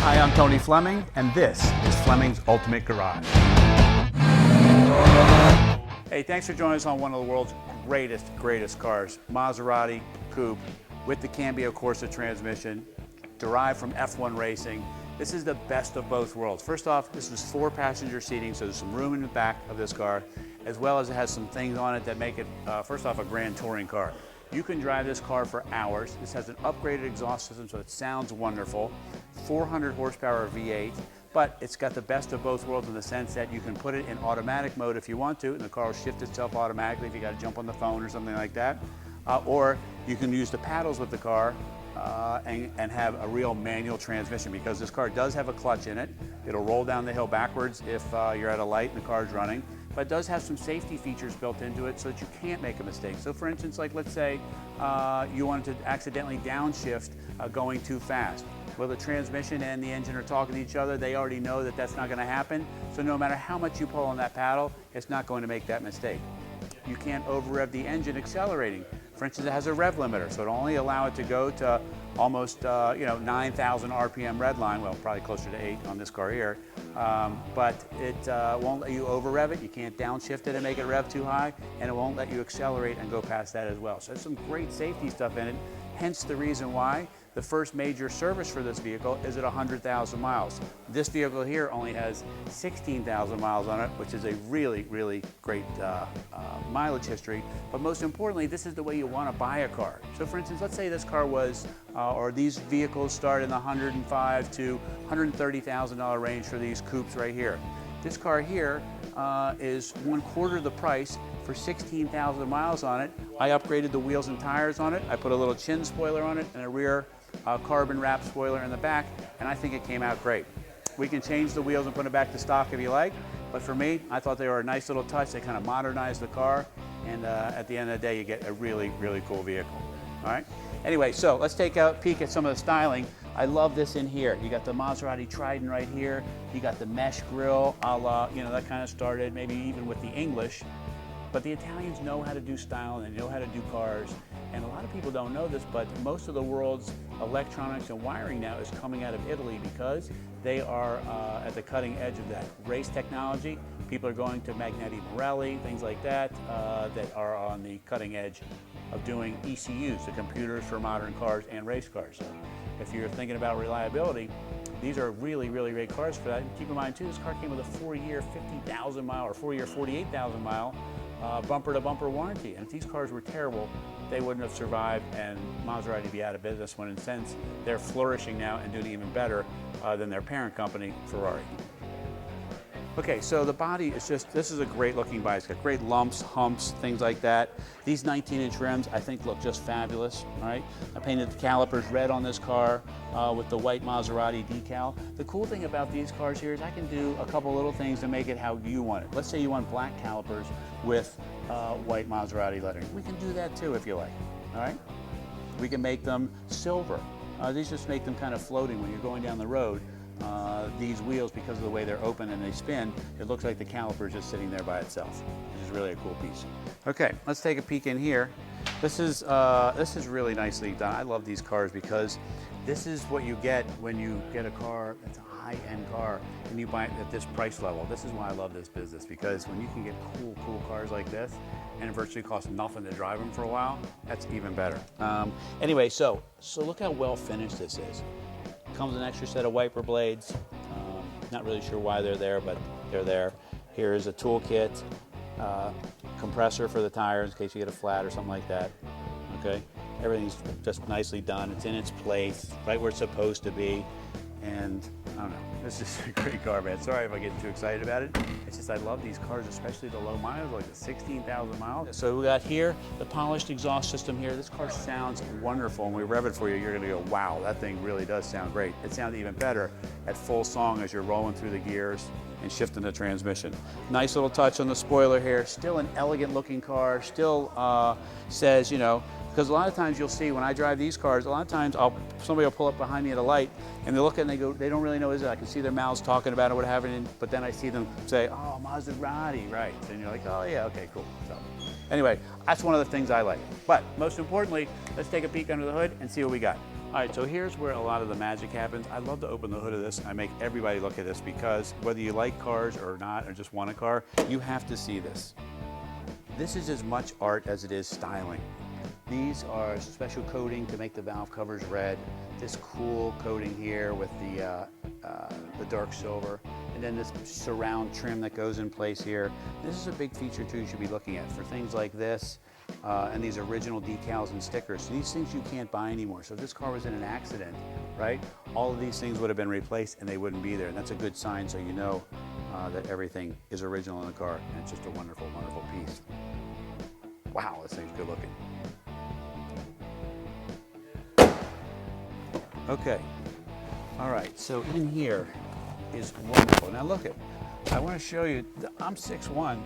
Hi, I'm Tony Fleming, and this is Fleming's Ultimate Garage. Hey, thanks for joining us on one of the world's greatest cars, Maserati Coupe with the Cambiocorsa transmission, derived from F1 racing. This is the best of both worlds. First off, this is 4-passenger seating, so there's some room in the back of this car, as well as it has some things on it that make it, first off, a grand touring car. You can drive this car for hours. This has an upgraded exhaust system, so it sounds wonderful. 400 horsepower V8, but it's got the best of both worlds in the sense that you can put it in automatic mode if you want to, and the car will shift itself automatically if you got to jump on the phone or something like that. Or you can use the paddles with the car and have a real manual transmission, because this car does have a clutch in it. It'll roll down the hill backwards if you're at a light and the car's running, but it does have some safety features built into it so that you can't make a mistake. So for instance, like let's say you wanted to accidentally downshift going too fast. Well, the transmission and the engine are talking to each other. They already know that that's not going to happen. So no matter how much you pull on that paddle, it's not going to make that mistake. You can't over-rev the engine accelerating. For instance, it has a rev limiter, so it'll only allow it to go to almost 9,000 RPM redline, well, probably closer to 8 on this car here, but it won't let you over-rev it. You can't downshift it and make it rev too high, and it won't let you accelerate and go past that as well. So there's some great safety stuff in it, hence the reason why the first major service for this vehicle is at 100,000 miles. This vehicle here only has 16,000 miles on it, which is a really great mileage history. But most importantly, this is the way you want to buy a car. So for instance, let's say this car was, or these vehicles start in the $105,000 to $130,000 range for these coupes right here. This car here is 1/4 the price for 16,000 miles on it. I upgraded the wheels and tires on it. I put a little chin spoiler on it and a rear carbon wrap spoiler in the back, and I think it came out great. We can change the wheels and put it back to stock if you like, but for me, I thought they were a nice little touch. They kind of modernized the car, and at the end of the day, you get a really cool vehicle. All right? Anyway, so let's take a peek at some of the styling. I love this in here. You got the Maserati Trident right here. You got the mesh grille, a la, that kind of started maybe even with the English. But the Italians know how to do style and they know how to do cars. And a lot of people don't know this, but most of the world's electronics and wiring now is coming out of Italy, because they are at the cutting edge of that race technology. People are going to Magneti Marelli, things like that, that are on the cutting edge of doing ECUs, the computers for modern cars and race cars. So if you're thinking about reliability, these are really great cars for that. And keep in mind too, this car came with a 4-year 50,000 mile or 4-year 48,000 mile bumper-to-bumper warranty. And if these cars were terrible, they wouldn't have survived, and Maserati would be out of business, when in a sense they're flourishing now and doing even better than their parent company, Ferrari. Okay, so the body is this is a great looking bike. It's got great lumps, humps, things like that. These 19-inch rims, I think, look just fabulous, all right? I painted the calipers red on this car with the white Maserati decal. The cool thing about these cars here is I can do a couple little things to make it how you want it. Let's say you want black calipers with white Maserati lettering. We can do that too if you like, all right? We can make them silver. These just make them kind of floating when you're going down the road. These wheels, because of the way they're open and they spin, it looks like the caliper is just sitting there by itself, which is really a cool piece. Okay, let's take a peek in here. This is really nicely done. I love these cars because this is what you get when you get a car that's a high-end car and you buy it at this price level. This is why I love this business, because when you can get cool cars like this and it virtually costs nothing to drive them for a while, that's even better. Anyway, so look how well finished this is. Comes with an extra set of wiper blades. Not really sure why they're there, but they're there. Here is a toolkit, compressor for the tires in case you get a flat or something like that. Okay, everything's just nicely done. It's in its place, right where it's supposed to be. And I don't know, this is a great car, man. Sorry if I get too excited about it. It's just I love these cars, especially the low miles, like the 16,000 miles. So we got here the polished exhaust system here. This car sounds wonderful. When we rev it for you, you're gonna go, wow, that thing really does sound great. It sounds even better at full song as you're rolling through the gears and shifting the transmission. Nice little touch on the spoiler here. Still an elegant looking car. Still says, because a lot of times you'll see when I drive these cars, a lot of times somebody will pull up behind me at a light and they look and they go, they don't really know, is it? I can see their mouths talking about it, what have you, but then I see them say, oh, Maserati, right? And you're like, oh yeah, okay, cool. So anyway, that's one of the things I like. But most importantly, let's take a peek under the hood and see what we got. All right, so here's where a lot of the magic happens. I love to open the hood of this. I make everybody look at this because whether you like cars or not, or just want a car, you have to see this. This is as much art as it is styling. These are special coating to make the valve covers red. This cool coating here with the dark silver. And then this surround trim that goes in place here. This is a big feature too you should be looking at for things like this. And these original decals and stickers. So these things you can't buy anymore. So if this car was in an accident, right, all of these things would have been replaced and they wouldn't be there. And that's a good sign so you know that everything is original in the car. And it's just a wonderful, wonderful piece. Wow, this thing's good looking. Okay, all right, so in here is wonderful. Now look at, I want to show you, I'm 6'1",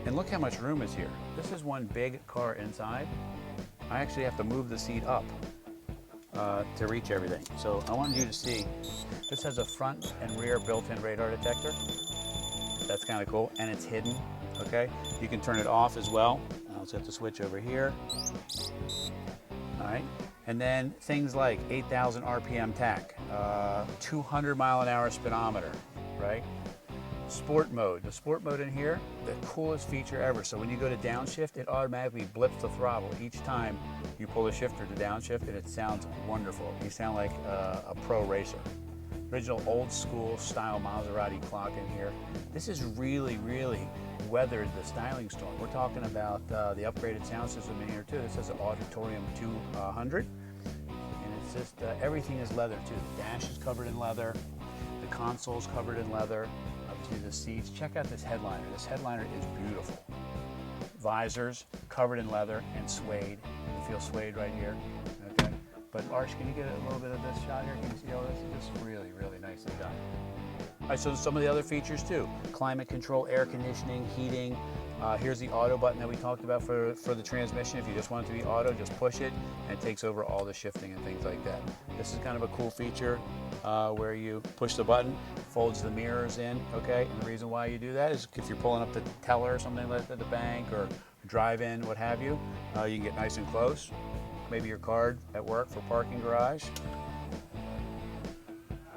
and look how much room is here. This is one big car inside. I actually have to move the seat up to reach everything. So I wanted you to see, this has a front and rear built-in radar detector. That's kind of cool, and it's hidden, okay? You can turn it off as well. I'll set the switch over here. All right, and then things like 8,000 RPM tach, 200 mile an hour speedometer, right? Sport mode. The sport mode in here, the coolest feature ever. So when you go to downshift, it automatically blips the throttle each time you pull the shifter to downshift, and it sounds wonderful. You sound like a pro racer. Original old school style Maserati clock in here. This is really, really weathered the styling storm. We're talking about the upgraded sound system in here too. This has an Auditorium 200, and it's just everything is leather too. The dash is covered in leather, the console's covered in leather. Obviously the seats. Check out this headliner. This headliner is beautiful. Visors covered in leather and suede. You feel suede right here. Okay. But Arch, can you get a little bit of this shot here? Can you see all this? It's just really, really nicely done. All right, so some of the other features too. Climate control, air conditioning, heating. Here's the auto button that we talked about for the transmission. If you just want it to be auto, just push it and it takes over all the shifting and things like that. This is kind of a cool feature where you push the button, folds the mirrors in, okay? And the reason why you do that is if you're pulling up the teller or something like that at the bank or drive-in, what have you, you can get nice and close. Maybe your card at work for parking garage.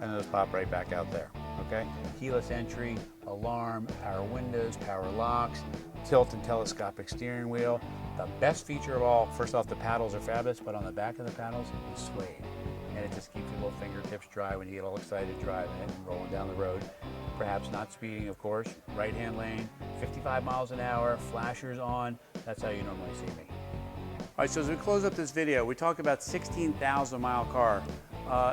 And it'll pop right back out there, okay? Keyless entry, alarm, power windows, power locks, tilt and telescopic steering wheel. The best feature of all, first off, the paddles are fabulous, but on the back of the paddles is suede. And it just keeps your little fingertips dry when you get all excited driving it and rolling down the road. Perhaps not speeding, of course. Right-hand lane, 55 miles an hour, flashers on. That's how you normally see me. All right, so as we close up this video, we talked about 16,000 mile car.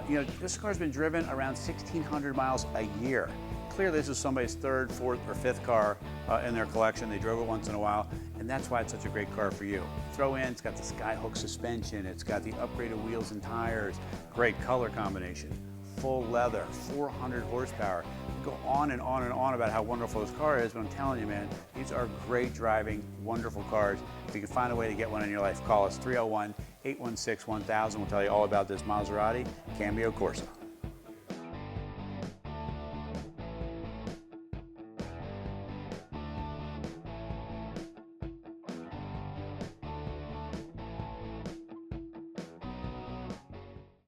You know, this car's been driven around 1,600 miles a year. Clearly this is somebody's third, fourth, or fifth car in their collection. They drove it once in a while, and that's why it's such a great car for you. Throw in, it's got the Skyhook suspension, it's got the upgraded wheels and tires, great color combination, full leather, 400 horsepower. Go on and on and on about how wonderful this car is, but I'm telling you, man, these are great driving, wonderful cars. If you can find a way to get one in your life, call us 301-816-1000. We'll tell you all about this Maserati Cambiocorsa.